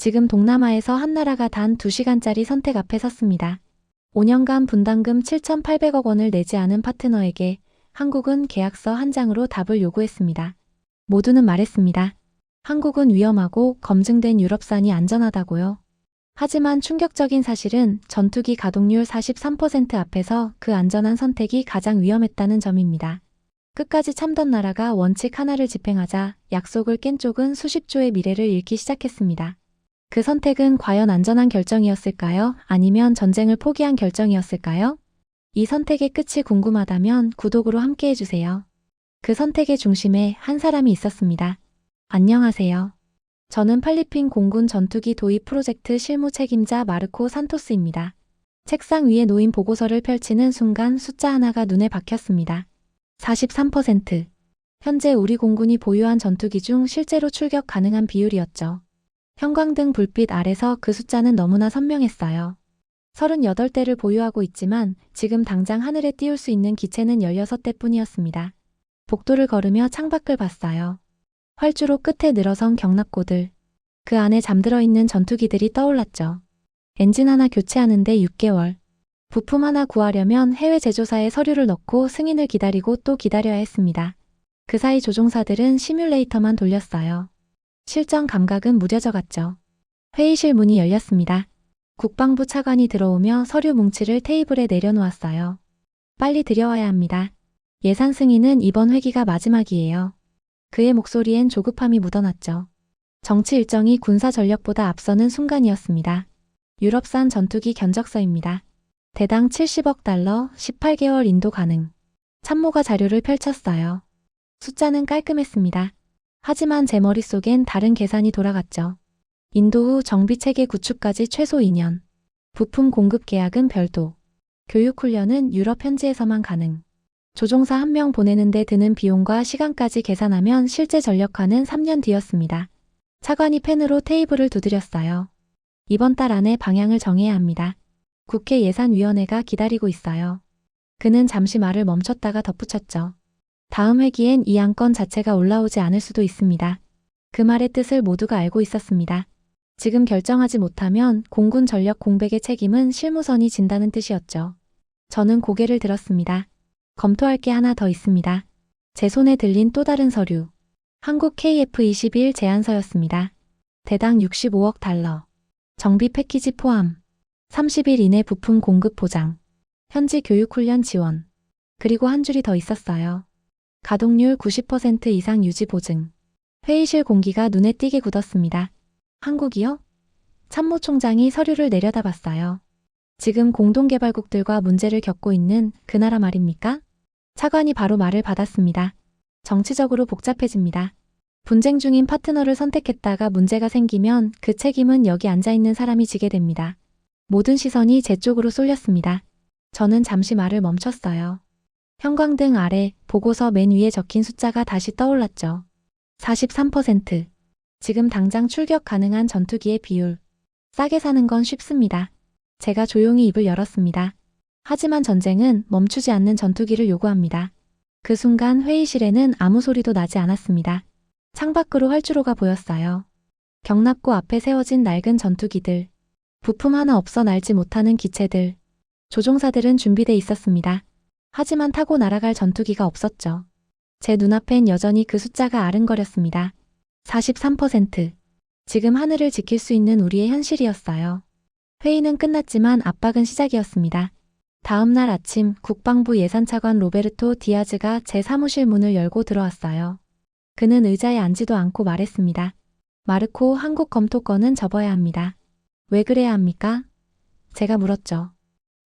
지금 동남아에서 한 나라가 단 2시간짜리 선택 앞에 섰습니다. 5년간 분담금 7,800억 원을 내지 않은 파트너에게 한국은 계약서 한 장으로 답을 요구했습니다. 모두는 말했습니다. 한국은 위험하고 검증된 유럽산이 안전하다고요. 하지만 충격적인 사실은 전투기 가동률 43% 앞에서 그 안전한 선택이 가장 위험했다는 점입니다. 끝까지 참던 나라가 원칙 하나를 집행하자 약속을 깬 쪽은 수십조의 미래를 잃기 시작했습니다. 그 선택은 과연 안전한 결정이었을까요? 아니면 전쟁을 포기한 결정이었을까요? 이 선택의 끝이 궁금하다면 구독으로 함께 해주세요. 그 선택의 중심에 한 사람이 있었습니다. 안녕하세요. 저는 필리핀 공군 전투기 도입 프로젝트 실무 책임자 마르코 산토스입니다. 책상 위에 놓인 보고서를 펼치는 순간 숫자 하나가 눈에 박혔습니다. 43%. 현재 우리 공군이 보유한 전투기 중 실제로 출격 가능한 비율이었죠. 형광등 불빛 아래서 그 숫자는 너무나 선명했어요. 38대를 보유하고 있지만 지금 당장 하늘에 띄울 수 있는 기체는 16대 뿐이었습니다. 복도를 걸으며 창밖을 봤어요. 활주로 끝에 늘어선 경납고들. 그 안에 잠들어 있는 전투기들이 떠올랐죠. 엔진 하나 교체하는데 6개월. 부품 하나 구하려면 해외 제조사에 서류를 넣고 승인을 기다리고 또 기다려야 했습니다. 그 사이 조종사들은 시뮬레이터만 돌렸어요. 실전 감각은 무뎌져 갔죠. 회의실 문이 열렸습니다. 국방부 차관이 들어오며 서류 뭉치를 테이블에 내려놓았어요. 빨리 들여와야 합니다. 예산 승인은 이번 회기가 마지막이에요. 그의 목소리엔 조급함이 묻어났죠. 정치 일정이 군사 전력보다 앞서는 순간이었습니다. 유럽산 전투기 견적서입니다. 대당 70억 달러, 18개월 인도 가능. 참모가 자료를 펼쳤어요. 숫자는 깔끔했습니다. 하지만 제 머릿속엔 다른 계산이 돌아갔죠. 인도 후 정비체계 구축까지 최소 2년. 부품 공급 계약은 별도. 교육훈련은 유럽 현지에서만 가능. 조종사 1명 보내는데 드는 비용과 시간까지 계산하면 실제 전력화는 3년 뒤였습니다. 차관이 펜으로 테이블을 두드렸어요. 이번 달 안에 방향을 정해야 합니다. 국회 예산위원회가 기다리고 있어요. 그는 잠시 말을 멈췄다가 덧붙였죠. 다음 회기엔 이 안건 자체가 올라오지 않을 수도 있습니다. 그 말의 뜻을 모두가 알고 있었습니다. 지금 결정하지 못하면 공군 전력 공백의 책임은 실무선이 진다는 뜻이었죠. 저는 고개를 들었습니다. 검토할 게 하나 더 있습니다. 제 손에 들린 또 다른 서류. 한국 KF-21 제안서였습니다. 대당 65억 달러. 정비 패키지 포함. 30일 이내 부품 공급 보장. 현지 교육훈련 지원. 그리고 한 줄이 더 있었어요. 가동률 90% 이상 유지 보증. 회의실 공기가 눈에 띄게 굳었습니다. 한국이요? 참모총장이 서류를 내려다봤어요. 지금 공동개발국들과 문제를 겪고 있는 그 나라 말입니까? 차관이 바로 말을 받았습니다. 정치적으로 복잡해집니다. 분쟁 중인 파트너를 선택했다가 문제가 생기면 그 책임은 여기 앉아있는 사람이 지게 됩니다. 모든 시선이 제 쪽으로 쏠렸습니다. 저는 잠시 말을 멈췄어요. 형광등 아래 보고서 맨 위에 적힌 숫자가 다시 떠올랐죠. 43%. 지금 당장 출격 가능한 전투기의 비율. 싸게 사는 건 쉽습니다. 제가 조용히 입을 열었습니다. 하지만 전쟁은 멈추지 않는 전투기를 요구합니다. 그 순간 회의실에는 아무 소리도 나지 않았습니다. 창밖으로 활주로가 보였어요. 경납고 앞에 세워진 낡은 전투기들. 부품 하나 없어 날지 못하는 기체들. 조종사들은 준비돼 있었습니다. 하지만 타고 날아갈 전투기가 없었죠. 제 눈앞엔 여전히 그 숫자가 아른거렸습니다. 43%. 지금 하늘을 지킬 수 있는 우리의 현실이었어요. 회의는 끝났지만 압박은 시작이었습니다. 다음 날 아침 국방부 예산차관 로베르토 디아즈가 제 사무실 문을 열고 들어왔어요. 그는 의자에 앉지도 않고 말했습니다. 마르코, 한국 검토권은 접어야 합니다. 왜 그래야 합니까? 제가 물었죠.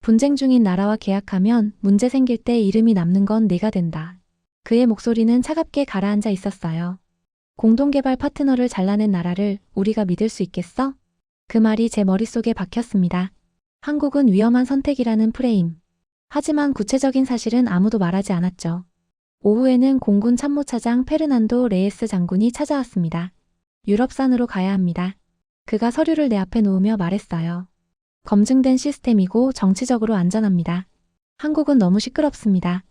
분쟁 중인 나라와 계약하면 문제 생길 때 이름이 남는 건 내가 된다. 그의 목소리는 차갑게 가라앉아 있었어요. 공동개발 파트너를 잘라낸 나라를 우리가 믿을 수 있겠어? 그 말이 제 머릿속에 박혔습니다. 한국은 위험한 선택이라는 프레임. 하지만 구체적인 사실은 아무도 말하지 않았죠. 오후에는 공군 참모차장 페르난도 레예스 장군이 찾아왔습니다. 유럽산으로 가야 합니다. 그가 서류를 내 앞에 놓으며 말했어요. 검증된 시스템이고 정치적으로 안전합니다. 한국은 너무 시끄럽습니다.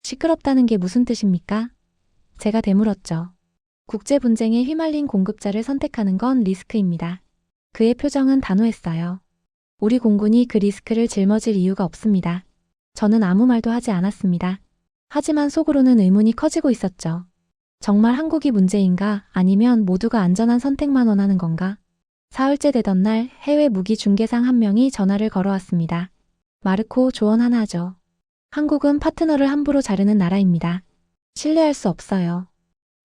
시끄럽다는 게 무슨 뜻입니까? 제가 되물었죠. 국제 분쟁에 휘말린 공급자를 선택하는 건 리스크입니다. 그의 표정은 단호했어요. 우리 공군이 그 리스크를 짊어질 이유가 없습니다. 저는 아무 말도 하지 않았습니다. 하지만 속으로는 의문이 커지고 있었죠. 정말 한국이 문제인가 아니면 모두가 안전한 선택만 원하는 건가? 사흘째 되던 날 해외 무기 중개상 한 명이 전화를 걸어왔습니다. 마르코 조언 하나 하죠. 한국은 파트너를 함부로 자르는 나라입니다. 신뢰할 수 없어요.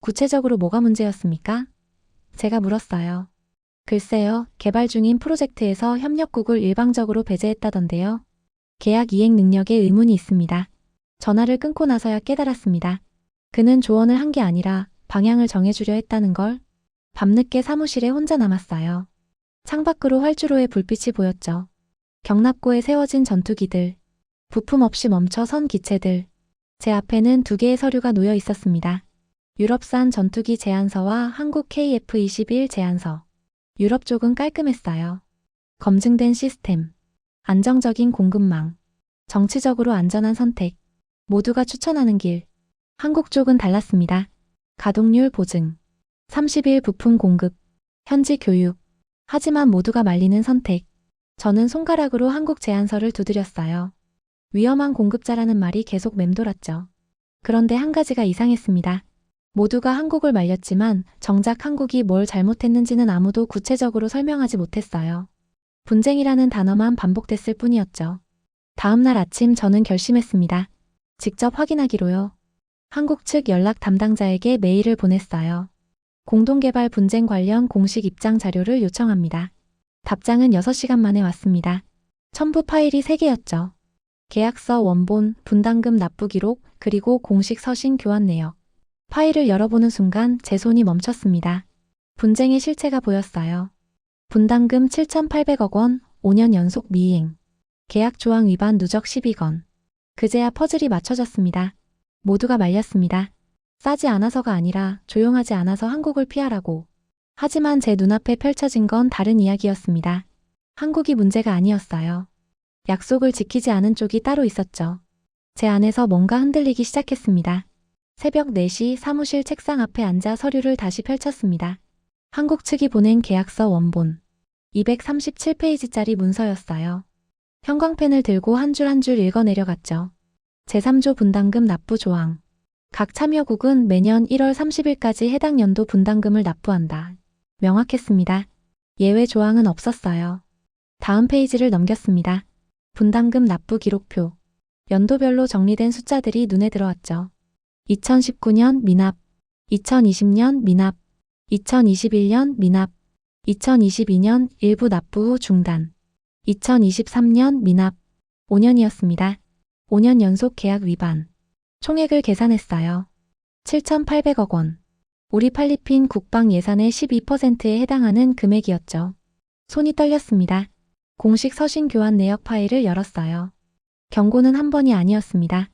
구체적으로 뭐가 문제였습니까? 제가 물었어요. 글쎄요, 개발 중인 프로젝트에서 협력국을 일방적으로 배제했다던데요. 계약 이행 능력에 의문이 있습니다. 전화를 끊고 나서야 깨달았습니다. 그는 조언을 한 게 아니라 방향을 정해주려 했다는 걸. 밤늦게 사무실에 혼자 남았어요. 창밖으로 활주로의 불빛이 보였죠. 경납고에 세워진 전투기들, 부품 없이 멈춰 선 기체들. 제 앞에는 2개의 서류가 놓여 있었습니다. 유럽산 전투기 제안서와 한국 KF-21 제안서. 유럽 쪽은 깔끔했어요. 검증된 시스템, 안정적인 공급망, 정치적으로 안전한 선택, 모두가 추천하는 길. 한국 쪽은 달랐습니다. 가동률 보증, 30일 부품 공급, 현지 교육. 하지만 모두가 말리는 선택. 저는 손가락으로 한국 제안서를 두드렸어요. 위험한 공급자라는 말이 계속 맴돌았죠. 그런데 한 가지가 이상했습니다. 모두가 한국을 말렸지만 정작 한국이 뭘 잘못했는지는 아무도 구체적으로 설명하지 못했어요. 분쟁이라는 단어만 반복됐을 뿐이었죠. 다음 날 아침 저는 결심했습니다. 직접 확인하기로요. 한국 측 연락 담당자에게 메일을 보냈어요. 공동개발 분쟁 관련 공식 입장 자료를 요청합니다. 답장은 6시간 만에 왔습니다. 첨부 파일이 3개였죠. 계약서 원본, 분담금 납부 기록, 그리고 공식 서신 교환 내역. 파일을 열어보는 순간 제 손이 멈췄습니다. 분쟁의 실체가 보였어요. 분담금 7,800억 원, 5년 연속 미행. 계약 조항 위반 누적 12건. 그제야 퍼즐이 맞춰졌습니다. 모두가 말렸습니다. 싸지 않아서가 아니라 조용하지 않아서 한국을 피하라고. 하지만 제 눈앞에 펼쳐진 건 다른 이야기였습니다. 한국이 문제가 아니었어요. 약속을 지키지 않은 쪽이 따로 있었죠. 제 안에서 뭔가 흔들리기 시작했습니다. 새벽 4시 사무실 책상 앞에 앉아 서류를 다시 펼쳤습니다. 한국 측이 보낸 계약서 원본. 237페이지짜리 문서였어요. 형광펜을 들고 한 줄 한 줄 읽어 내려갔죠. 제3조 분담금 납부 조항. 각 참여국은 매년 1월 30일까지 해당 연도 분담금을 납부한다. 명확했습니다. 예외 조항은 없었어요. 다음 페이지를 넘겼습니다. 분담금 납부 기록표. 연도별로 정리된 숫자들이 눈에 들어왔죠. 2019년 미납, 2020년 미납, 2021년 미납, 2022년 일부 납부 후 중단, 2023년 미납, 5년이었습니다. 5년 연속 계약 위반. 총액을 계산했어요. 7,800억 원. 우리 필리핀 국방 예산의 12%에 해당하는 금액이었죠. 손이 떨렸습니다. 공식 서신 교환 내역 파일을 열었어요. 경고는 한 번이 아니었습니다.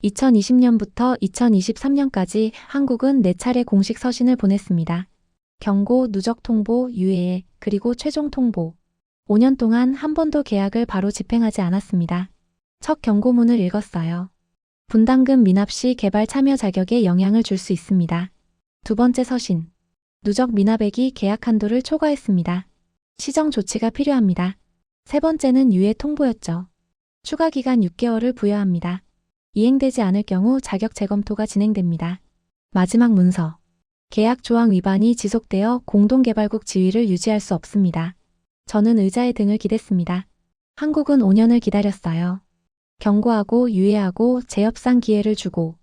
2020년부터 2023년까지 한국은 4차례 공식 서신을 보냈습니다. 경고, 누적 통보, 유예, 그리고 최종 통보. 5년 동안 한 번도 계약을 바로 집행하지 않았습니다. 첫 경고문을 읽었어요. 분담금 미납 시 개발 참여 자격에 영향을 줄 수 있습니다. 두 번째 서신. 누적 미납액이 계약 한도를 초과했습니다. 시정 조치가 필요합니다. 세 번째는 유예 통보였죠. 추가 기간 6개월을 부여합니다. 이행되지 않을 경우 자격 재검토가 진행됩니다. 마지막 문서. 계약 조항 위반이 지속되어 공동개발국 지위를 유지할 수 없습니다. 저는 의자의 등을 기댔습니다. 한국은 5년을 기다렸어요. 경고하고 유예하고 재협상 기회를 주고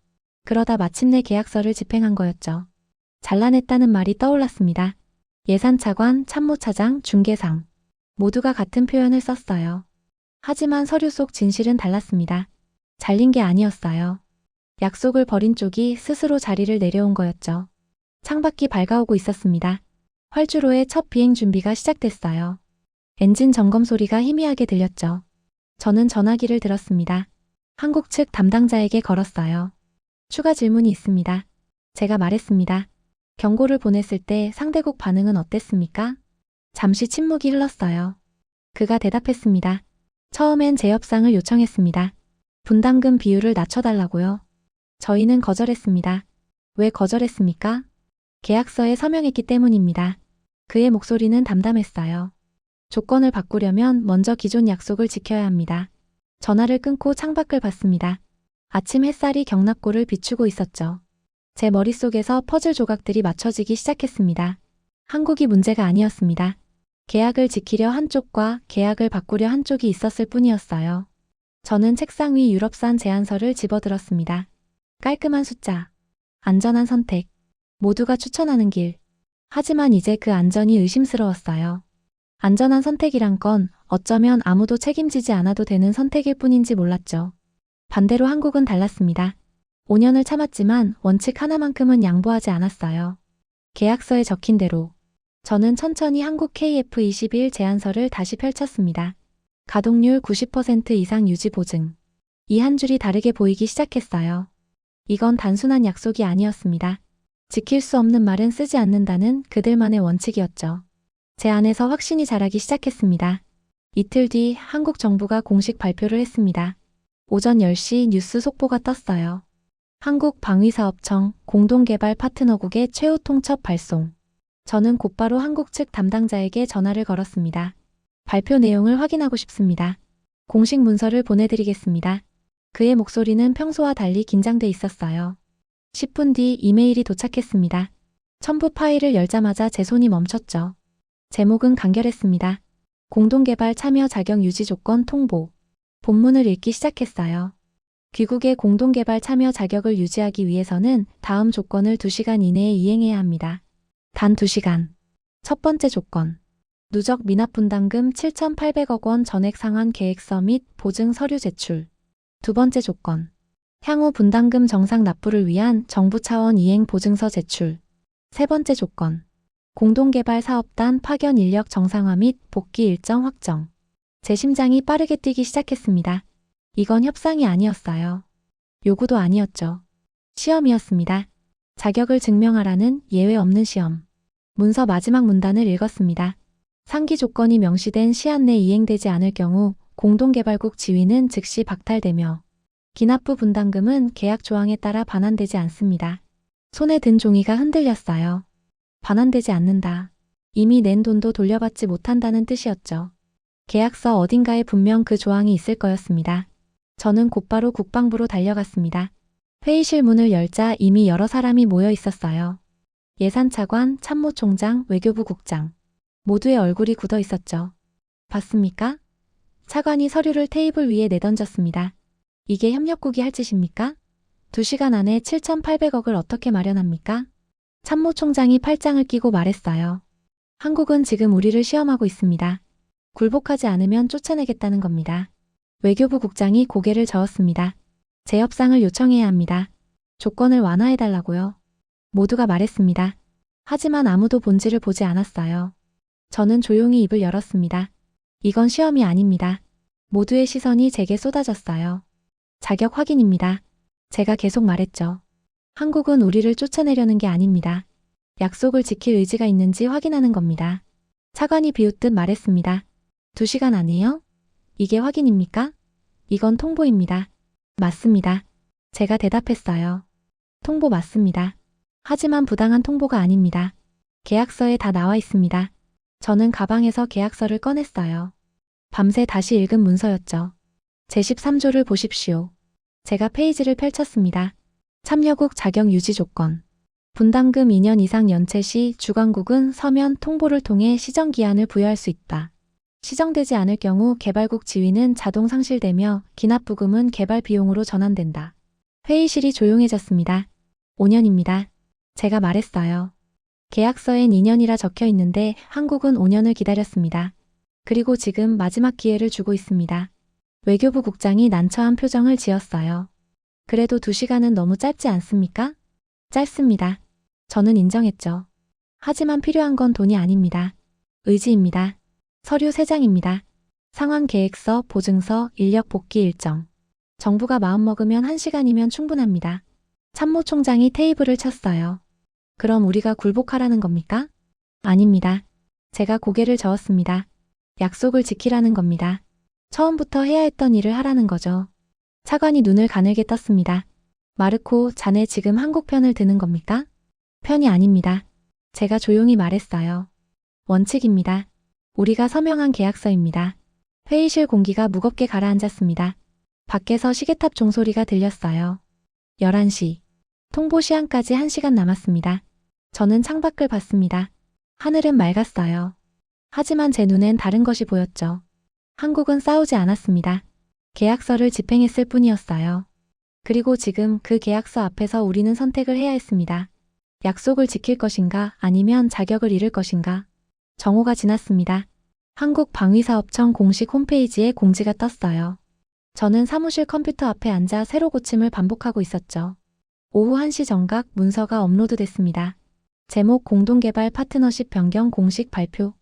그러다 마침내 계약서를 집행한 거였죠. 잘라냈다는 말이 떠올랐습니다. 예산차관, 참모차장, 중개상 모두가 같은 표현을 썼어요. 하지만 서류 속 진실은 달랐습니다. 잘린 게 아니었어요. 약속을 버린 쪽이 스스로 자리를 내려온 거였죠. 창밖이 밝아오고 있었습니다. 활주로의 첫 비행 준비가 시작됐어요. 엔진 점검 소리가 희미하게 들렸죠. 저는 전화기를 들었습니다. 한국 측 담당자에게 걸었어요. 추가 질문이 있습니다. 제가 말했습니다. 경고를 보냈을 때 상대국 반응은 어땠습니까? 잠시 침묵이 흘렀어요. 그가 대답했습니다. 처음엔 재협상을 요청했습니다. 분담금 비율을 낮춰달라고요. 저희는 거절했습니다. 왜 거절했습니까? 계약서에 서명했기 때문입니다. 그의 목소리는 담담했어요. 조건을 바꾸려면 먼저 기존 약속을 지켜야 합니다. 전화를 끊고 창밖을 봤습니다. 아침 햇살이 경납고를 비추고 있었죠. 제 머릿속에서 퍼즐 조각들이 맞춰지기 시작했습니다. 한국이 문제가 아니었습니다. 계약을 지키려 한쪽과 계약을 바꾸려 한쪽이 있었을 뿐이었어요. 저는 책상 위 유럽산 제안서를 집어들었습니다. 깔끔한 숫자, 안전한 선택, 모두가 추천하는 길. 하지만 이제 그 안전이 의심스러웠어요. 안전한 선택이란 건 어쩌면 아무도 책임지지 않아도 되는 선택일 뿐인지 몰랐죠. 반대로 한국은 달랐습니다. 5년을 참았지만 원칙 하나만큼은 양보하지 않았어요. 계약서에 적힌 대로 저는 천천히 한국 KF21 제안서를 다시 펼쳤습니다. 가동률 90% 이상 유지 보증. 이 한 줄이 다르게 보이기 시작했어요. 이건 단순한 약속이 아니었습니다. 지킬 수 없는 말은 쓰지 않는다는 그들만의 원칙이었죠. 제 안에서 확신이 자라기 시작했습니다. 이틀 뒤 한국 정부가 공식 발표를 했습니다. 오전 10시 뉴스 속보가 떴어요. 한국방위사업청 공동개발 파트너국의 최후 통첩 발송. 저는 곧바로 한국 측 담당자에게 전화를 걸었습니다. 발표 내용을 확인하고 싶습니다. 공식 문서를 보내드리겠습니다. 그의 목소리는 평소와 달리 긴장돼 있었어요. 10분 뒤 이메일이 도착했습니다. 첨부 파일을 열자마자 제 손이 멈췄죠. 제목은 간결했습니다. 공동개발 참여 자격 유지 조건 통보. 본문을 읽기 시작했어요. 귀국의 공동개발 참여 자격을 유지하기 위해서는 다음 조건을 2시간 이내에 이행해야 합니다. 단 2시간. 첫 번째 조건. 누적 미납 분담금 7,800억 원 전액 상환 계획서 및 보증 서류 제출. 두 번째 조건. 향후 분담금 정상 납부를 위한 정부 차원 이행 보증서 제출. 세 번째 조건. 공동개발 사업단 파견 인력 정상화 및 복귀 일정 확정. 제 심장이 빠르게 뛰기 시작했습니다. 이건 협상이 아니었어요. 요구도 아니었죠. 시험이었습니다. 자격을 증명하라는 예외 없는 시험. 문서 마지막 문단을 읽었습니다. 상기 조건이 명시된 시한 내 이행되지 않을 경우 공동개발국 지위는 즉시 박탈되며 기납부 분담금은 계약 조항에 따라 반환되지 않습니다. 손에 든 종이가 흔들렸어요. 반환되지 않는다. 이미 낸 돈도 돌려받지 못한다는 뜻이었죠. 계약서 어딘가에 분명 그 조항이 있을 거였습니다. 저는 곧바로 국방부로 달려갔습니다. 회의실 문을 열자 이미 여러 사람이 모여 있었어요. 예산차관, 참모총장, 외교부 국장. 모두의 얼굴이 굳어 있었죠. 봤습니까? 차관이 서류를 테이블 위에 내던졌습니다. 이게 협력국이 할 짓입니까? 2시간 안에 7,800억을 어떻게 마련합니까? 참모총장이 팔짱을 끼고 말했어요. 한국은 지금 우리를 시험하고 있습니다. 굴복하지 않으면 쫓아내겠다는 겁니다. 외교부 국장이 고개를 저었습니다. 재협상을 요청해야 합니다. 조건을 완화해달라고요. 모두가 말했습니다. 하지만 아무도 본질을 보지 않았어요. 저는 조용히 입을 열었습니다. 이건 시험이 아닙니다. 모두의 시선이 제게 쏟아졌어요. 자격 확인입니다. 제가 계속 말했죠. 한국은 우리를 쫓아내려는 게 아닙니다. 약속을 지킬 의지가 있는지 확인하는 겁니다. 차관이 비웃듯 말했습니다. 2시간 안에요? 이게 확인입니까? 이건 통보입니다. 맞습니다. 제가 대답했어요. 통보 맞습니다. 하지만 부당한 통보가 아닙니다. 계약서에 다 나와 있습니다. 저는 가방에서 계약서를 꺼냈어요. 밤새 다시 읽은 문서였죠. 제13조를 보십시오. 제가 페이지를 펼쳤습니다. 참여국 자격 유지 조건. 분담금 2년 이상 연체 시 주관국은 서면 통보를 통해 시정기한을 부여할 수 있다. 시정되지 않을 경우 개발국 지위는 자동 상실되며 기납부금은 개발 비용으로 전환된다. 회의실이 조용해졌습니다. 5년입니다. 제가 말했어요. 계약서엔 2년이라 적혀 있는데 한국은 5년을 기다렸습니다. 그리고 지금 마지막 기회를 주고 있습니다. 외교부 국장이 난처한 표정을 지었어요. 그래도 2시간은 너무 짧지 않습니까? 짧습니다. 저는 인정했죠. 하지만 필요한 건 돈이 아닙니다. 의지입니다. 서류 3장입니다. 상환 계획서, 보증서, 인력 복귀 일정. 정부가 마음먹으면 1시간이면 충분합니다. 참모총장이 테이블을 쳤어요. 그럼 우리가 굴복하라는 겁니까? 아닙니다. 제가 고개를 저었습니다. 약속을 지키라는 겁니다. 처음부터 해야 했던 일을 하라는 거죠. 차관이 눈을 가늘게 떴습니다. 마르코, 자네 지금 한국 편을 드는 겁니까? 편이 아닙니다. 제가 조용히 말했어요. 원칙입니다. 우리가 서명한 계약서입니다. 회의실 공기가 무겁게 가라앉았습니다. 밖에서 시계탑 종소리가 들렸어요. 11시. 통보 시한까지 1시간 남았습니다. 저는 창밖을 봤습니다. 하늘은 맑았어요. 하지만 제 눈엔 다른 것이 보였죠. 한국은 싸우지 않았습니다. 계약서를 집행했을 뿐이었어요. 그리고 지금 그 계약서 앞에서 우리는 선택을 해야 했습니다. 약속을 지킬 것인가 아니면 자격을 잃을 것인가. 정오가 지났습니다. 한국방위사업청 공식 홈페이지에 공지가 떴어요. 저는 사무실 컴퓨터 앞에 앉아 세로 고침을 반복하고 있었죠. 오후 1시 정각 문서가 업로드됐습니다. 제목 공동개발 파트너십 변경 공식 발표.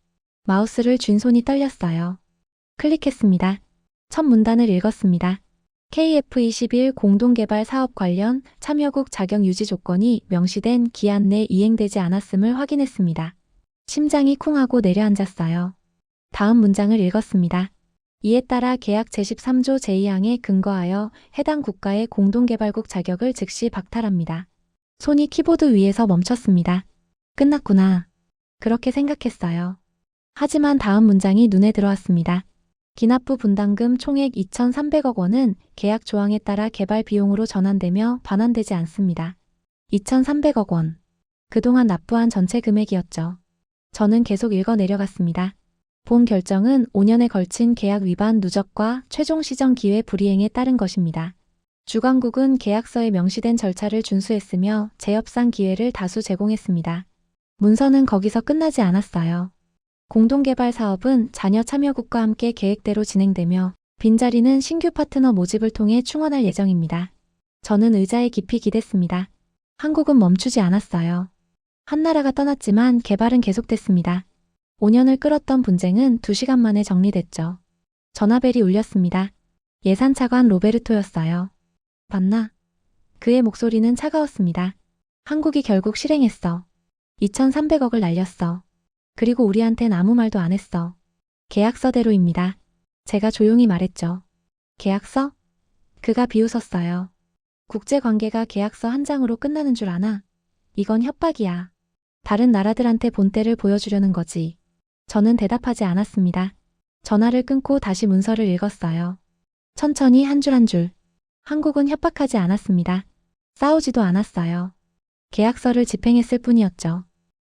마우스를 쥔 손이 떨렸어요. 클릭했습니다. 첫 문단을 읽었습니다. KF21 공동개발 사업 관련 참여국 자격 유지 조건이 명시된 기한 내 이행되지 않았음을 확인했습니다. 심장이 쿵하고 내려앉았어요. 다음 문장을 읽었습니다. 이에 따라 계약 제13조 제2항에 근거하여 해당 국가의 공동개발국 자격을 즉시 박탈합니다. 손이 키보드 위에서 멈췄습니다. 끝났구나. 그렇게 생각했어요. 하지만 다음 문장이 눈에 들어왔습니다. 기납부 분담금 총액 2,300억 원은 계약 조항에 따라 개발 비용으로 전환되며 반환되지 않습니다. 2,300억 원. 그동안 납부한 전체 금액이었죠. 저는 계속 읽어 내려갔습니다. 본 결정은 5년에 걸친 계약 위반 누적과 최종 시정 기회 불이행에 따른 것입니다. 주관국은 계약서에 명시된 절차를 준수했으며 재협상 기회를 다수 제공했습니다. 문서는 거기서 끝나지 않았어요. 공동개발 사업은 자녀 참여국과 함께 계획대로 진행되며 빈자리는 신규 파트너 모집을 통해 충원할 예정입니다. 저는 의자에 깊이 기댔습니다. 한국은 멈추지 않았어요. 한나라가 떠났지만 개발은 계속됐습니다. 5년을 끌었던 분쟁은 2시간 만에 정리됐죠. 전화벨이 울렸습니다. 예산차관 로베르토였어요. 봤나? 그의 목소리는 차가웠습니다. 한국이 결국 실행했어. 2,300억을 날렸어. 그리고 우리한텐 아무 말도 안 했어. 계약서대로입니다. 제가 조용히 말했죠. 계약서? 그가 비웃었어요. 국제관계가 계약서 한 장으로 끝나는 줄 아나? 이건 협박이야. 다른 나라들한테 본때를 보여주려는 거지. 저는 대답하지 않았습니다. 전화를 끊고 다시 문서를 읽었어요. 천천히 한 줄 한 줄. 한국은 협박하지 않았습니다. 싸우지도 않았어요. 계약서를 집행했을 뿐이었죠.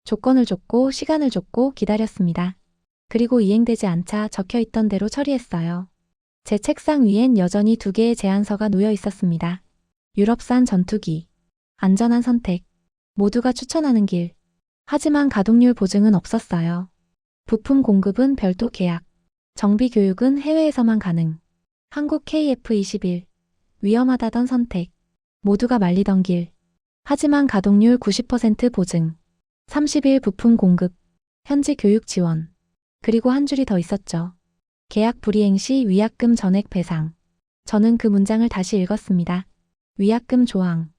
조건을 줬고 시간을 줬고 기다렸습니다. 그리고 이행되지 않자 적혀있던 대로 처리했어요. 제 책상 위엔 여전히 2개의 제안서가 놓여 있었습니다. 유럽산 전투기. 안전한 선택. 모두가 추천하는 길. 하지만 가동률 보증은 없었어요. 부품 공급은 별도 계약. 정비 교육은 해외에서만 가능. 한국 KF21. 위험하다던 선택. 모두가 말리던 길. 하지만 가동률 90% 보증. 30일 부품 공급. 현지 교육 지원. 그리고 한 줄이 더 있었죠. 계약 불이행 시 위약금 전액 배상. 저는 그 문장을 다시 읽었습니다. 위약금 조항.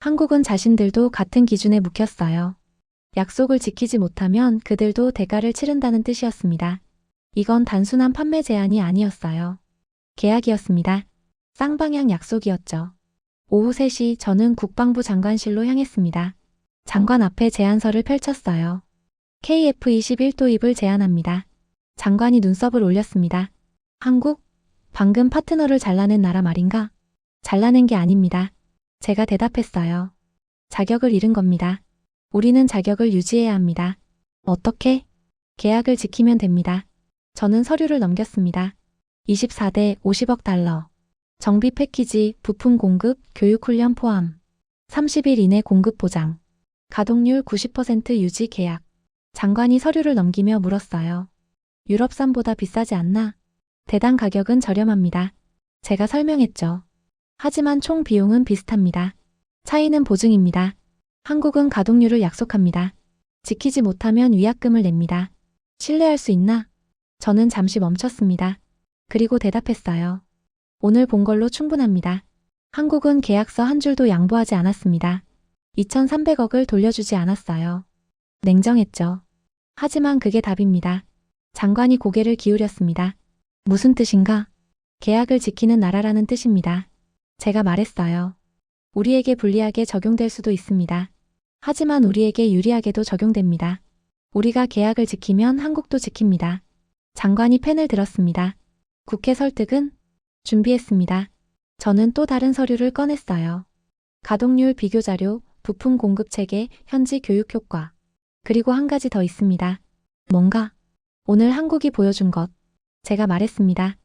한국은 자신들도 같은 기준에 묵혔어요. 약속을 지키지 못하면 그들도 대가를 치른다는 뜻이었습니다. 이건 단순한 판매 제한이 아니었어요. 계약이었습니다. 쌍방향 약속이었죠. 오후 3시 저는 국방부 장관실로 향했습니다. 장관 앞에 제안서를 펼쳤어요. KF21 도입을 제안합니다. 장관이 눈썹을 올렸습니다. 한국? 방금 파트너를 잘라낸 나라 말인가? 잘라낸 게 아닙니다. 제가 대답했어요. 자격을 잃은 겁니다. 우리는 자격을 유지해야 합니다. 어떻게? 계약을 지키면 됩니다. 저는 서류를 넘겼습니다. 24대 50억 달러. 정비 패키지, 부품 공급, 교육 훈련 포함. 30일 이내 공급 보장. 가동률 90% 유지 계약. 장관이 서류를 넘기며 물었어요. 유럽산보다 비싸지 않나? 대당 가격은 저렴합니다. 제가 설명했죠. 하지만 총 비용은 비슷합니다. 차이는 보증입니다. 한국은 가동률을 약속합니다. 지키지 못하면 위약금을 냅니다. 신뢰할 수 있나? 저는 잠시 멈췄습니다. 그리고 대답했어요. 오늘 본 걸로 충분합니다. 한국은 계약서 한 줄도 양보하지 않았습니다. 2,300억을 돌려주지 않았어요. 냉정했죠. 하지만 그게 답입니다. 장관이 고개를 기울였습니다. 무슨 뜻인가? 계약을 지키는 나라라는 뜻입니다. 제가 말했어요. 우리에게 불리하게 적용될 수도 있습니다. 하지만 우리에게 유리하게도 적용됩니다. 우리가 계약을 지키면 한국도 지킵니다. 장관이 펜을 들었습니다. 국회 설득은 준비했습니다. 저는 또 다른 서류를 꺼냈어요. 가동률 비교 자료, 부품 공급 체계, 현지 교육 효과. 그리고 한 가지 더 있습니다. 뭔가? 오늘 한국이 보여준 것. 제가 말했습니다.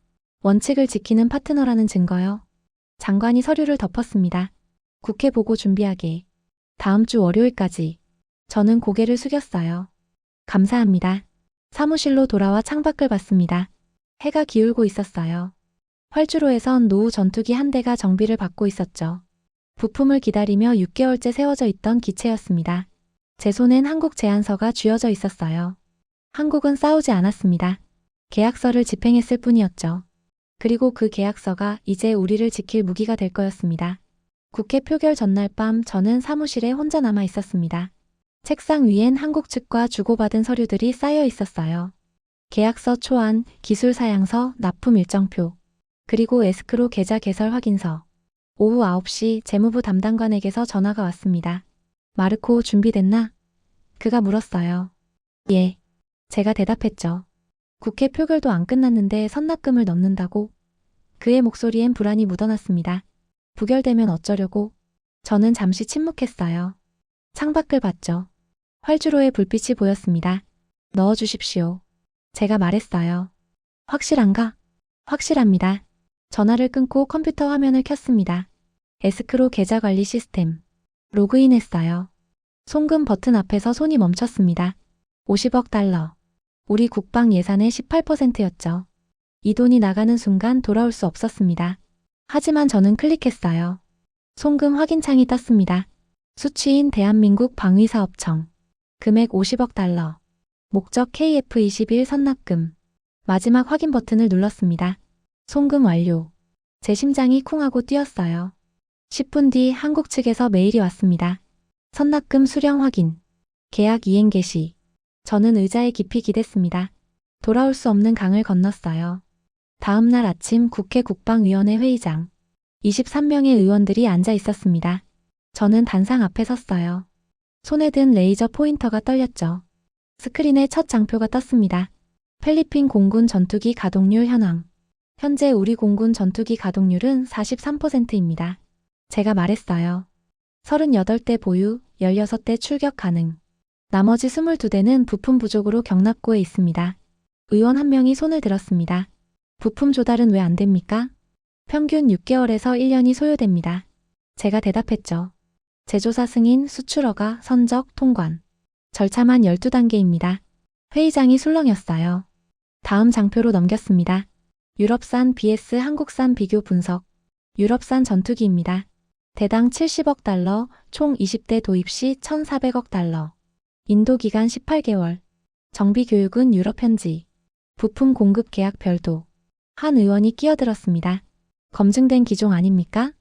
원칙을 지키는 파트너라는 증거요. 장관이 서류를 덮었습니다. 국회 보고 준비하게. 다음 주 월요일까지. 저는 고개를 숙였어요. 감사합니다. 사무실로 돌아와 창밖을 봤습니다. 해가 기울고 있었어요. 활주로에선 노후 전투기 한 대가 정비를 받고 있었죠. 부품을 기다리며 6개월째 세워져 있던 기체였습니다. 제 손엔 한국 제안서가 쥐어져 있었어요. 한국은 싸우지 않았습니다. 계약서를 집행했을 뿐이었죠. 그리고 그 계약서가 이제 우리를 지킬 무기가 될 거였습니다. 국회 표결 전날 밤 저는 사무실에 혼자 남아 있었습니다. 책상 위엔 한국 측과 주고받은 서류들이 쌓여 있었어요. 계약서 초안, 기술 사양서, 납품 일정표, 그리고 에스크로 계좌 개설 확인서. 오후 9시 재무부 담당관에게서 전화가 왔습니다. 마르코 준비됐나? 그가 물었어요. 예. 제가 대답했죠. 국회 표결도 안 끝났는데 선납금을 넣는다고? 그의 목소리엔 불안이 묻어났습니다. 부결되면 어쩌려고? 저는 잠시 침묵했어요. 창밖을 봤죠. 활주로에 불빛이 보였습니다. 넣어주십시오. 제가 말했어요. 확실한가? 확실합니다. 전화를 끊고 컴퓨터 화면을 켰습니다. 에스크로 계좌 관리 시스템. 로그인했어요. 송금 버튼 앞에서 손이 멈췄습니다. 50억 달러. 우리 국방 예산의 18%였죠. 이 돈이 나가는 순간 돌아올 수 없었습니다. 하지만 저는 클릭했어요. 송금 확인창이 떴습니다. 수취인 대한민국 방위사업청. 금액 50억 달러. 목적 KF-21 선납금. 마지막 확인 버튼을 눌렀습니다. 송금 완료. 제 심장이 쿵하고 뛰었어요. 10분 뒤 한국 측에서 메일이 왔습니다. 선납금 수령 확인. 계약 이행 개시. 저는 의자에 깊이 기댔습니다. 돌아올 수 없는 강을 건넜어요. 다음 날 아침 국회 국방위원회 회의장. 23명의 의원들이 앉아 있었습니다. 저는 단상 앞에 섰어요. 손에 든 레이저 포인터가 떨렸죠. 스크린에 첫 장표가 떴습니다. 필리핀 공군 전투기 가동률 현황. 현재 우리 공군 전투기 가동률은 43%입니다. 제가 말했어요. 38대 보유, 16대 출격 가능. 나머지 22대는 부품 부족으로 경납고에 있습니다. 의원 한 명이 손을 들었습니다. 부품 조달은 왜 안 됩니까? 평균 6개월에서 1년이 소요됩니다. 제가 대답했죠. 제조사 승인, 수출 허가, 선적, 통관. 절차만 12단계입니다. 회의장이 술렁였어요. 다음 장표로 넘겼습니다. 유럽산 vs 한국산 비교 분석. 유럽산 전투기입니다. 대당 70억 달러, 총 20대 도입 시 1,400억 달러. 인도 기간 18개월. 정비 교육은 유럽 현지. 부품 공급 계약 별도. 한 의원이 끼어들었습니다. 검증된 기종 아닙니까?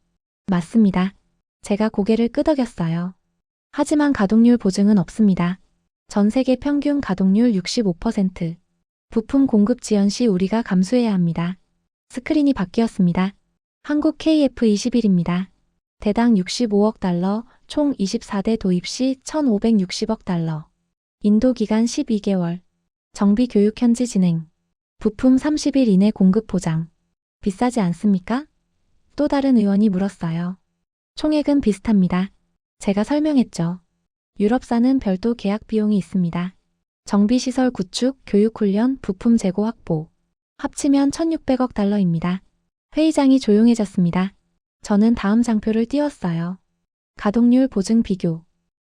맞습니다. 제가 고개를 끄덕였어요. 하지만 가동률 보증은 없습니다. 전 세계 평균 가동률 65%. 부품 공급 지연 시 우리가 감수해야 합니다. 스크린이 바뀌었습니다. 한국 KF-21입니다. 대당 65억 달러, 총 24대 도입 시 1,560억 달러. 인도 기간 12개월. 정비 교육 현지 진행. 부품 30일 이내 공급 보장. 비싸지 않습니까? 또 다른 의원이 물었어요. 총액은 비슷합니다. 제가 설명했죠. 유럽산은 별도 계약 비용이 있습니다. 정비시설 구축, 교육훈련, 부품 재고 확보. 합치면 1,600억 달러입니다. 회의장이 조용해졌습니다. 저는 다음 장표를 띄웠어요. 가동률 보증 비교.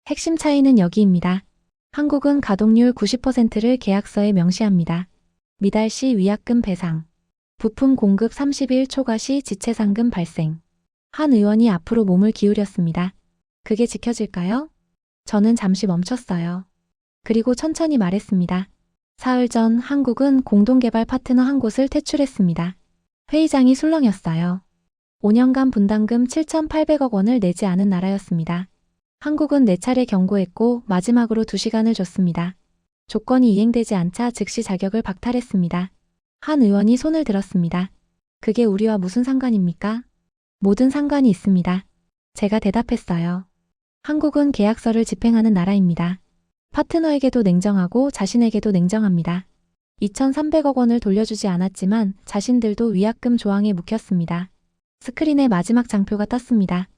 핵심 차이는 여기입니다. 한국은 가동률 90%를 계약서에 명시합니다. 미달 시 위약금 배상. 부품 공급 30일 초과 시 지체상금 발생. 한 의원이 앞으로 몸을 기울였습니다. 그게 지켜질까요? 저는 잠시 멈췄어요. 그리고 천천히 말했습니다. 사흘 전 한국은 공동개발 파트너 한 곳을 퇴출했습니다. 회의장이 술렁였어요. 5년간 분담금 7,800억 원을 내지 않은 나라였습니다. 한국은 4차례 경고했고 마지막으로 2시간을 줬습니다. 조건이 이행되지 않자 즉시 자격을 박탈했습니다. 한 의원이 손을 들었습니다. 그게 우리와 무슨 상관입니까? 모든 상관이 있습니다. 제가 대답했어요. 한국은 계약서를 집행하는 나라입니다. 파트너에게도 냉정하고 자신에게도 냉정합니다. 2,300억 원을 돌려주지 않았지만 자신들도 위약금 조항에 묵혔습니다. 스크린에 마지막 장표가 떴습니다.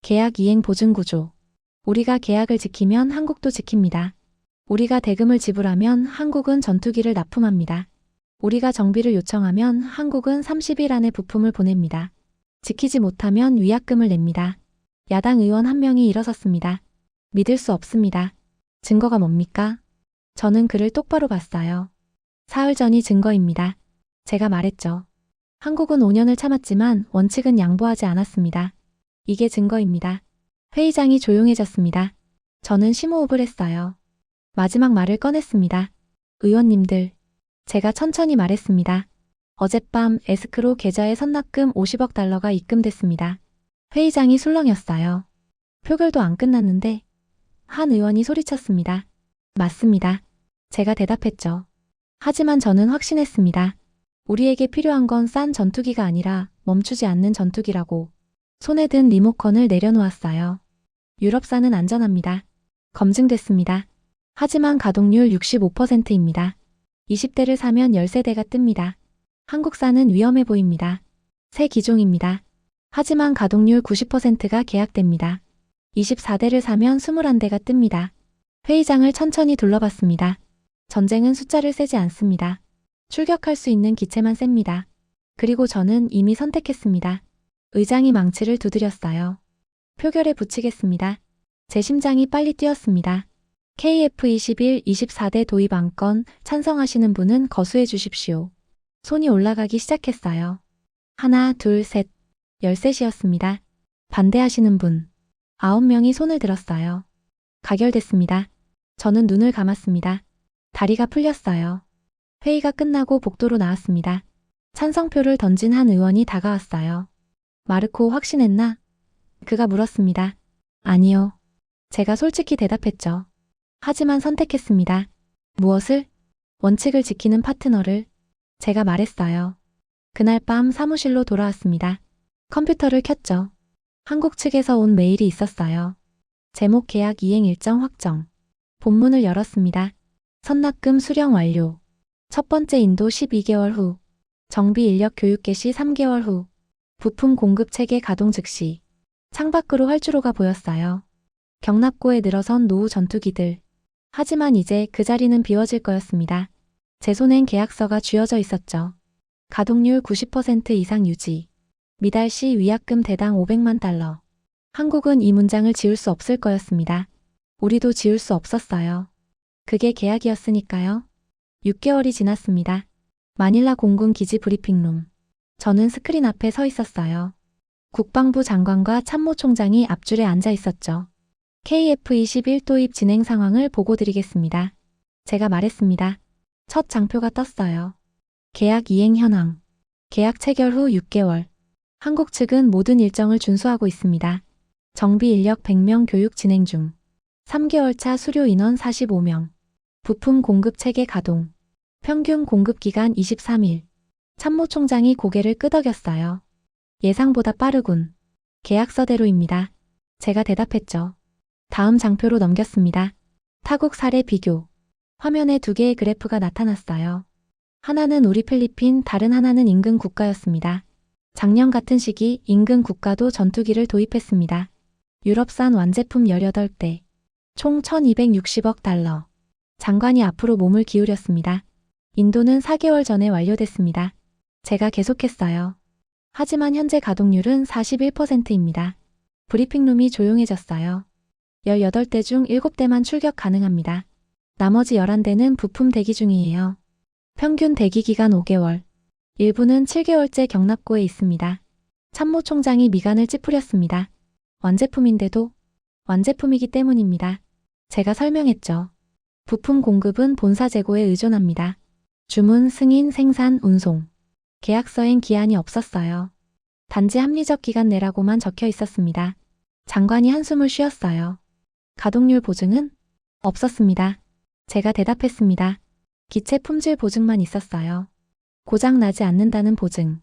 계약 이행 보증 구조. 우리가 계약을 지키면 한국도 지킵니다. 우리가 대금을 지불하면 한국은 전투기를 납품합니다. 우리가 정비를 요청하면 한국은 30일 안에 부품을 보냅니다. 지키지 못하면 위약금을 냅니다. 야당 의원 한 명이 일어섰습니다. 믿을 수 없습니다. 증거가 뭡니까? 저는 그를 똑바로 봤어요. 사흘 전이 증거입니다. 제가 말했죠. 한국은 5년을 참았지만 원칙은 양보하지 않았습니다. 이게 증거입니다. 회의장이 조용해졌습니다. 저는 심호흡을 했어요. 마지막 말을 꺼냈습니다. 의원님들, 제가 천천히 말했습니다. 어젯밤 에스크로 계좌에 선납금 50억 달러가 입금됐습니다. 회의장이 술렁였어요. 표결도 안 끝났는데 한 의원이 소리쳤습니다. 맞습니다. 제가 대답했죠. 하지만 저는 확신했습니다. 우리에게 필요한 건 싼 전투기가 아니라 멈추지 않는 전투기라고. 손에 든 리모컨을 내려놓았어요. 유럽산은 안전합니다. 검증됐습니다. 하지만 가동률 65%입니다. 20대를 사면 10세대가 뜹니다. 한국산은 위험해 보입니다. 새 기종입니다. 하지만 가동률 90%가 계약됩니다. 24대를 사면 21대가 뜹니다. 회의장을 천천히 둘러봤습니다. 전쟁은 숫자를 세지 않습니다. 출격할 수 있는 기체만 셉니다. 그리고 저는 이미 선택했습니다. 의장이 망치를 두드렸어요. 표결에 붙이겠습니다. 제 심장이 빨리 뛰었습니다. KF-21 24대 도입 안건 찬성하시는 분은 거수해 주십시오. 손이 올라가기 시작했어요. 하나, 둘, 셋. 13이었습니다. 반대하시는 분. 9명이 손을 들었어요. 가결됐습니다. 저는 눈을 감았습니다. 다리가 풀렸어요. 회의가 끝나고 복도로 나왔습니다. 찬성표를 던진 한 의원이 다가왔어요. 마르코 확신했나? 그가 물었습니다. 아니요. 제가 솔직히 대답했죠. 하지만 선택했습니다. 무엇을? 원칙을 지키는 파트너를. 제가 말했어요. 그날 밤 사무실로 돌아왔습니다. 컴퓨터를 켰죠. 한국 측에서 온 메일이 있었어요. 제목 계약 이행 일정 확정. 본문을 열었습니다. 선납금 수령 완료. 첫 번째 인도 12개월 후. 정비 인력 교육 개시 3개월 후. 부품 공급 체계 가동 즉시. 창밖으로 활주로가 보였어요. 경납고에 늘어선 노후 전투기들. 하지만 이제 그 자리는 비워질 거였습니다. 제 손엔 계약서가 쥐어져 있었죠. 가동률 90% 이상 유지. 미달 시 위약금 대당 500만 달러. 한국은 이 문장을 지울 수 없을 거였습니다. 우리도 지울 수 없었어요. 그게 계약이었으니까요. 6개월이 지났습니다. 마닐라 공군 기지 브리핑룸. 저는 스크린 앞에 서 있었어요. 국방부 장관과 참모총장이 앞줄에 앉아 있었죠. KF-21 도입 진행 상황을 보고드리겠습니다. 제가 말했습니다. 첫 장표가 떴어요. 계약 이행 현황. 계약 체결 후 6개월. 한국 측은 모든 일정을 준수하고 있습니다. 정비 인력 100명 교육 진행 중. 3개월 차 수료 인원 45명. 부품 공급 체계 가동. 평균 공급 기간 23일. 참모총장이 고개를 끄덕였어요. 예상보다 빠르군. 계약서대로입니다. 제가 대답했죠. 다음 장표로 넘겼습니다. 타국 사례 비교. 화면에 두 개의 그래프가 나타났어요. 하나는 우리 필리핀, 다른 하나는 인근 국가였습니다. 작년 같은 시기 인근 국가도 전투기를 도입했습니다. 유럽산 완제품 18대. 총 1260억 달러. 장관이 앞으로 몸을 기울였습니다. 인도는 4개월 전에 완료됐습니다. 제가 계속했어요. 하지만 현재 가동률은 41%입니다. 브리핑룸이 조용해졌어요. 18대 중 7대만 출격 가능합니다. 나머지 11대는 부품 대기 중이에요. 평균 대기 기간 5개월. 일부는 7개월째 경납고에 있습니다. 참모총장이 미간을 찌푸렸습니다. 완제품인데도 완제품이기 때문입니다. 제가 설명했죠. 부품 공급은 본사 재고에 의존합니다. 주문, 승인, 생산, 운송. 계약서엔 기한이 없었어요. 단지 합리적 기간 내라고만 적혀 있었습니다. 장관이 한숨을 쉬었어요. 가동률 보증은? 없었습니다. 제가 대답했습니다. 기체 품질 보증만 있었어요. 고장 나지 않는다는 보증.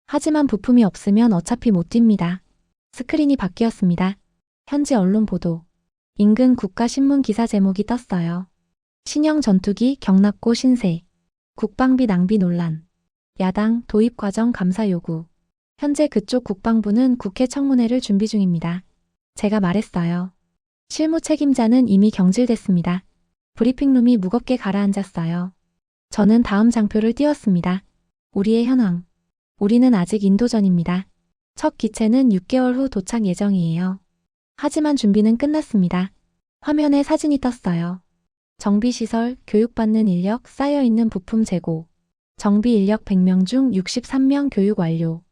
하지만 부품이 없으면 어차피 못 뜁니다. 스크린이 바뀌었습니다. 현지 언론 보도. 인근 국가신문 기사 제목이 떴어요. 신형 전투기 경납고 신세. 국방비 낭비 논란. 야당 도입 과정 감사 요구. 현재 그쪽 국방부는 국회 청문회를 준비 중입니다. 제가 말했어요. 실무 책임자는 이미 경질됐습니다. 브리핑룸이 무겁게 가라앉았어요. 저는 다음 장표를 띄웠습니다. 우리의 현황. 우리는 아직 인도전입니다. 첫 기체는 6개월 후 도착 예정이에요. 하지만 준비는 끝났습니다. 화면에 사진이 떴어요. 정비시설, 교육받는 인력, 쌓여있는 부품 재고. 정비 인력 100명 중 63명 교육 완료.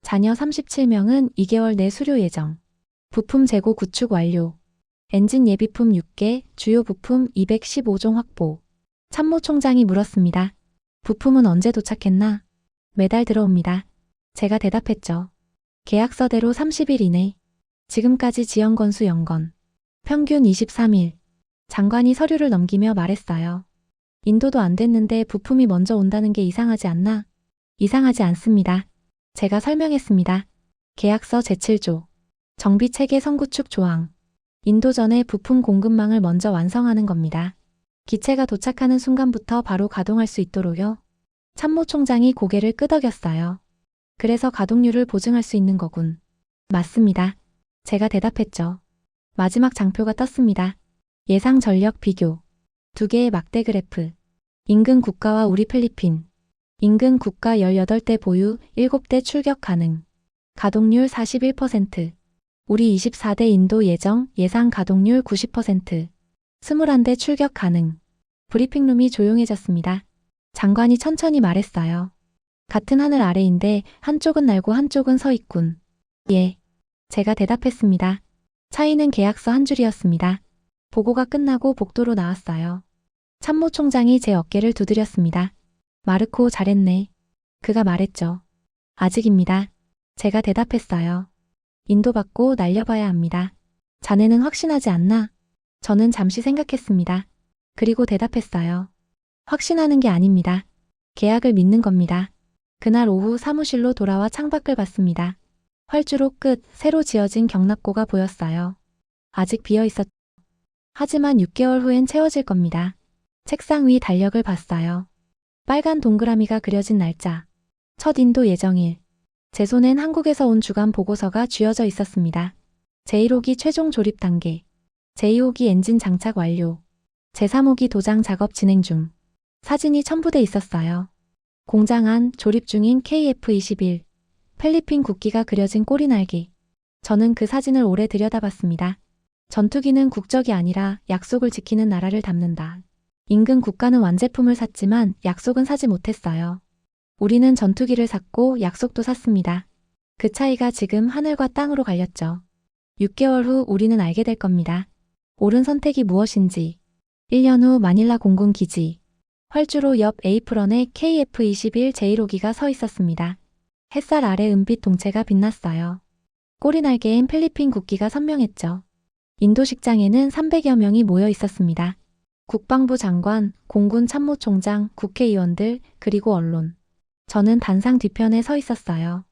자녀 37명은 2개월 내 수료 예정. 부품 재고 구축 완료. 엔진 예비품 6개, 주요 부품 215종 확보. 참모총장이 물었습니다. 부품은 언제 도착했나? 매달 들어옵니다. 제가 대답했죠. 계약서대로 30일 이내. 지금까지 지연 건수 0건. 평균 23일. 장관이 서류를 넘기며 말했어요. 인도도 안 됐는데 부품이 먼저 온다는 게 이상하지 않나? 이상하지 않습니다. 제가 설명했습니다. 계약서 제7조. 정비체계 선구축 조항. 인도전에 부품 공급망을 먼저 완성하는 겁니다. 기체가 도착하는 순간부터 바로 가동할 수 있도록요. 참모총장이 고개를 끄덕였어요. 그래서 가동률을 보증할 수 있는 거군. 맞습니다. 제가 대답했죠. 마지막 장표가 떴습니다. 예상 전력 비교. 두 개의 막대 그래프. 인근 국가와 우리 필리핀. 인근 국가 18대 보유, 7대 출격 가능. 가동률 41%. 우리 24대 인도 예상 가동률 90%. 21대 출격 가능. 브리핑룸이 조용해졌습니다. 장관이 천천히 말했어요. 같은 하늘 아래인데 한쪽은 날고 한쪽은 서 있군. 예. 제가 대답했습니다. 차이는 계약서 한 줄이었습니다. 보고가 끝나고 복도로 나왔어요. 참모총장이 제 어깨를 두드렸습니다. 마르코 잘했네. 그가 말했죠. 아직입니다. 제가 대답했어요. 인도받고 날려봐야 합니다. 자네는 확신하지 않나? 저는 잠시 생각했습니다. 그리고 대답했어요. 확신하는 게 아닙니다. 계약을 믿는 겁니다. 그날 오후 사무실로 돌아와 창밖을 봤습니다. 활주로 끝 새로 지어진 경납고가 보였어요. 아직 비어 있었죠. 하지만 6개월 후엔 채워질 겁니다. 책상 위 달력을 봤어요. 빨간 동그라미가 그려진 날짜. 첫 인도 예정일. 제 손엔 한국에서 온 주간 보고서가 쥐어져 있었습니다. 제1호기 최종 조립 단계. 제2호기 엔진 장착 완료. 제3호기 도장 작업 진행 중. 사진이 첨부돼 있었어요. 공장 안 조립 중인 KF-21. 필리핀 국기가 그려진 꼬리날개. 저는 그 사진을 오래 들여다봤습니다. 전투기는 국적이 아니라 약속을 지키는 나라를 담는다. 인근 국가는 완제품을 샀지만 약속은 사지 못했어요. 우리는 전투기를 샀고 약속도 샀습니다. 그 차이가 지금 하늘과 땅으로 갈렸죠. 6개월 후 우리는 알게 될 겁니다. 옳은 선택이 무엇인지. 1년 후 마닐라 공군 기지. 활주로 옆 에이프런에 KF-21 제1호기가 서 있었습니다. 햇살 아래 은빛 동체가 빛났어요. 꼬리날개엔 필리핀 국기가 선명했죠. 인도 식장에는 300여 명이 모여 있었습니다. 국방부 장관, 공군 참모총장, 국회의원들, 그리고 언론. 저는 단상 뒤편에 서 있었어요.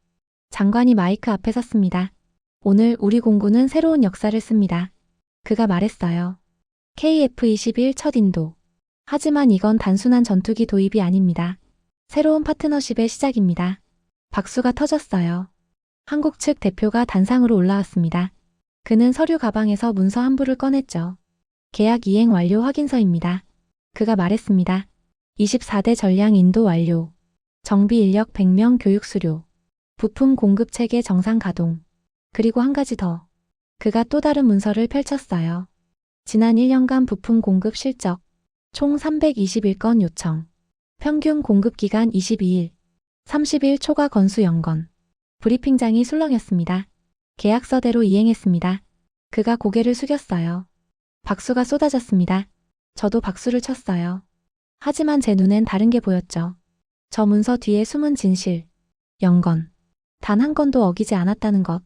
장관이 마이크 앞에 섰습니다. 오늘 우리 공군은 새로운 역사를 씁니다. 그가 말했어요. KF-21 첫 인도. 하지만 이건 단순한 전투기 도입이 아닙니다. 새로운 파트너십의 시작입니다. 박수가 터졌어요. 한국 측 대표가 단상으로 올라왔습니다. 그는 서류 가방에서 문서 한 부를 꺼냈죠. 계약 이행 완료 확인서입니다. 그가 말했습니다. 24대 전량 인도 완료. 정비 인력 100명 교육 수료. 부품 공급 체계 정상 가동. 그리고 한 가지 더. 그가 또 다른 문서를 펼쳤어요. 지난 1년간 부품 공급 실적. 총 321건 요청. 평균 공급 기간 22일. 30일 초과 건수 0건. 브리핑장이 술렁였습니다. 계약서대로 이행했습니다. 그가 고개를 숙였어요. 박수가 쏟아졌습니다. 저도 박수를 쳤어요. 하지만 제 눈엔 다른 게 보였죠. 저 문서 뒤에 숨은 진실. 0건. 단 한 건도 어기지 않았다는 것.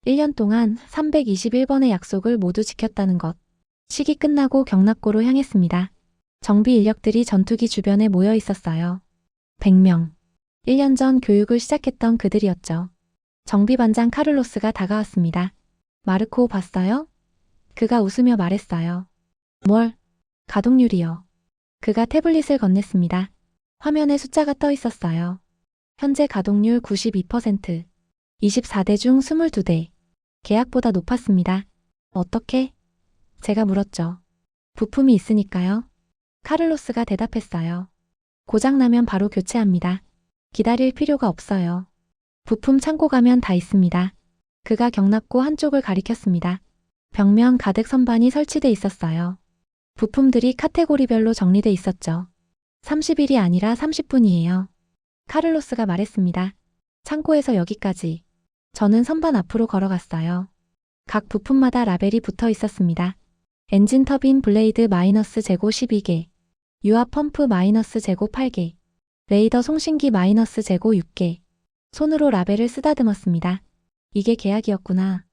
1년 동안 321번의 약속을 모두 지켰다는 것. 시기 끝나고 경납고로 향했습니다. 정비 인력들이 전투기 주변에 모여 있었어요. 100명. 1년 전 교육을 시작했던 그들이었죠. 정비반장 카를로스가 다가왔습니다. 마르코 봤어요? 그가 웃으며 말했어요. 뭘? 가동률이요. 그가 태블릿을 건넸습니다. 화면에 숫자가 떠 있었어요. 현재 가동률 92%, 24대 중 22대. 계약보다 높았습니다. 어떻게? 제가 물었죠. 부품이 있으니까요. 카를로스가 대답했어요. 고장나면 바로 교체합니다. 기다릴 필요가 없어요. 부품 창고 가면 다 있습니다. 그가 경납고 한쪽을 가리켰습니다. 벽면 가득 선반이 설치돼 있었어요. 부품들이 카테고리별로 정리돼 있었죠. 30일이 아니라 30분이에요. 카를로스가 말했습니다. 창고에서 여기까지. 저는 선반 앞으로 걸어갔어요. 각 부품마다 라벨이 붙어 있었습니다. 엔진 터빈 블레이드 마이너스 재고 12개, 유압 펌프 마이너스 재고 8개, 레이더 송신기 마이너스 재고 6개. 손으로 라벨을 쓰다듬었습니다. 이게 계약이었구나.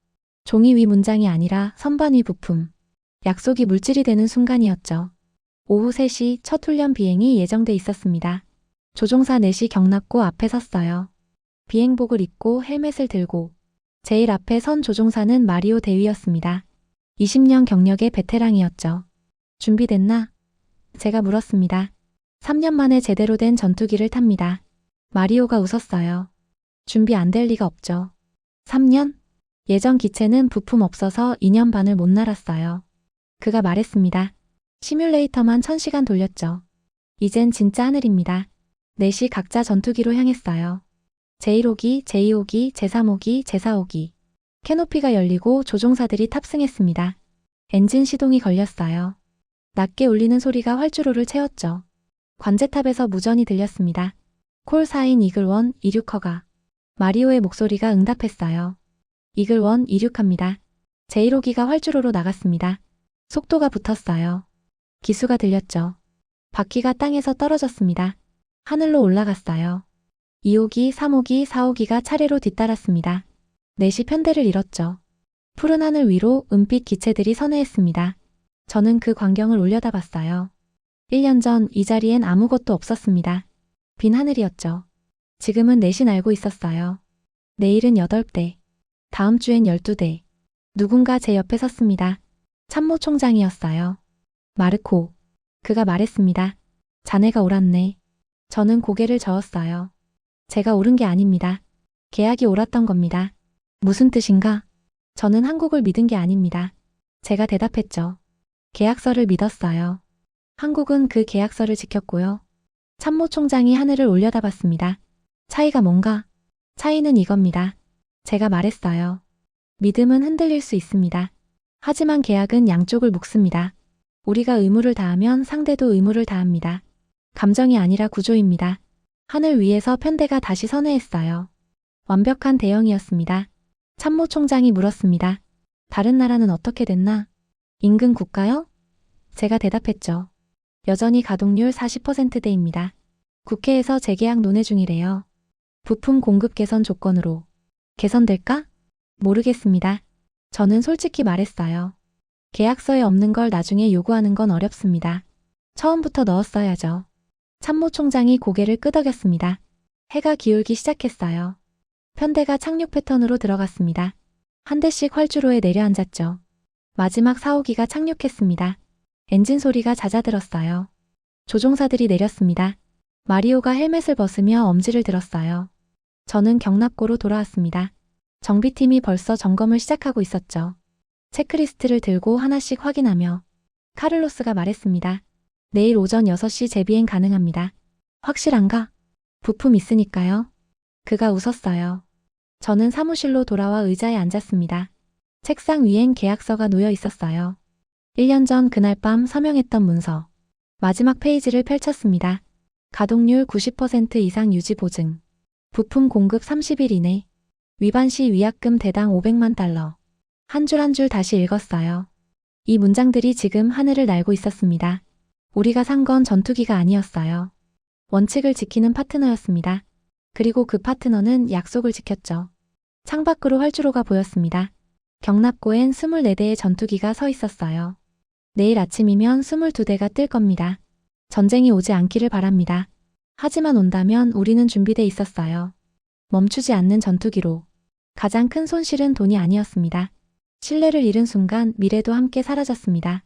종이 위 문장이 아니라 선반 위 부품. 약속이 물질이 되는 순간이었죠. 오후 3시 첫 훈련 비행이 예정돼 있었습니다. 조종사 넷이 경납고 앞에 섰어요. 비행복을 입고 헬멧을 들고 제일 앞에 선 조종사는 마리오 대위였습니다. 20년 경력의 베테랑이었죠. 준비됐나? 제가 물었습니다. 3년 만에 제대로 된 전투기를 탑니다. 마리오가 웃었어요. 준비 안 될 리가 없죠. 3년? 예전 기체는 부품 없어서 2년 반을 못 날았어요. 그가 말했습니다. 시뮬레이터만 1000시간 돌렸죠. 이젠 진짜 하늘입니다. 넷이 각자 전투기로 향했어요. 제1호기, 제2호기, 제3호기, 제4호기. 캐노피가 열리고 조종사들이 탑승했습니다. 엔진 시동이 걸렸어요. 낮게 울리는 소리가 활주로를 채웠죠. 관제탑에서 무전이 들렸습니다. 콜사인 이글원 이륙허가. 마리오의 목소리가 응답했어요. 이글원 이륙합니다. 제1호기가 활주로로 나갔습니다. 속도가 붙었어요. 기수가 들렸죠. 바퀴가 땅에서 떨어졌습니다. 하늘로 올라갔어요. 2호기, 3호기, 4호기가 차례로 뒤따랐습니다. 넷이 편대를 잃었죠. 푸른 하늘 위로 은빛 기체들이 선회했습니다. 저는 그 광경을 올려다봤어요. 1년 전 이 자리엔 아무것도 없었습니다. 빈 하늘이었죠. 지금은 넷이 날고 있었어요. 내일은 8대. 다음 주엔 12대. 누군가 제 옆에 섰습니다. 참모 총장이었어요. 마르코. 그가 말했습니다. 자네가 옳았네. 저는 고개를 저었어요. 제가 옳은 게 아닙니다. 계약이 옳았던 겁니다. 무슨 뜻인가? 저는 한국을 믿은 게 아닙니다. 제가 대답했죠. 계약서를 믿었어요. 한국은 그 계약서를 지켰고요. 참모 총장이 하늘을 올려다봤습니다. 차이가 뭔가? 차이는 이겁니다. 제가 말했어요. 믿음은 흔들릴 수 있습니다. 하지만 계약은 양쪽을 묶습니다. 우리가 의무를 다하면 상대도 의무를 다합니다. 감정이 아니라 구조입니다. 하늘 위에서 편대가 다시 선회했어요. 완벽한 대형이었습니다. 참모 총장이 물었습니다. 다른 나라는 어떻게 됐나? 인근 국가요? 제가 대답했죠. 여전히 가동률 40%대입니다. 국회에서 재계약 논의 중이래요. 부품 공급 개선 조건으로. 개선될까? 모르겠습니다. 저는 솔직히 말했어요. 계약서에 없는 걸 나중에 요구하는 건 어렵습니다. 처음부터 넣었어야죠. 참모 총장이 고개를 끄덕였습니다. 해가 기울기 시작했어요. 편대가 착륙 패턴으로 들어갔습니다. 한 대씩 활주로에 내려앉았죠. 마지막 4호기가 착륙했습니다. 엔진 소리가 잦아들었어요. 조종사들이 내렸습니다. 마리오가 헬멧을 벗으며 엄지를 들었어요. 저는 경납고로 돌아왔습니다. 정비팀이 벌써 점검을 시작하고 있었죠. 체크리스트를 들고 하나씩 확인하며 카를로스가 말했습니다. 내일 오전 6시 재비행 가능합니다. 확실한가? 부품 있으니까요. 그가 웃었어요. 저는 사무실로 돌아와 의자에 앉았습니다. 책상 위엔 계약서가 놓여 있었어요. 1년 전 그날 밤 서명했던 문서. 마지막 페이지를 펼쳤습니다. 가동률 90% 이상 유지 보증. 부품 공급 30일 이내. 위반 시 위약금 대당 500만 달러. 한 줄 한 줄 다시 읽었어요. 이 문장들이 지금 하늘을 날고 있었습니다. 우리가 산 건 전투기가 아니었어요. 원칙을 지키는 파트너였습니다. 그리고 그 파트너는 약속을 지켰죠. 창밖으로 활주로가 보였습니다. 경납고엔 24대의 전투기가 서 있었어요. 내일 아침이면 22대가 뜰 겁니다. 전쟁이 오지 않기를 바랍니다. 하지만 온다면 우리는 준비돼 있었어요. 멈추지 않는 전투기로. 가장 큰 손실은 돈이 아니었습니다. 신뢰를 잃은 순간 미래도 함께 사라졌습니다.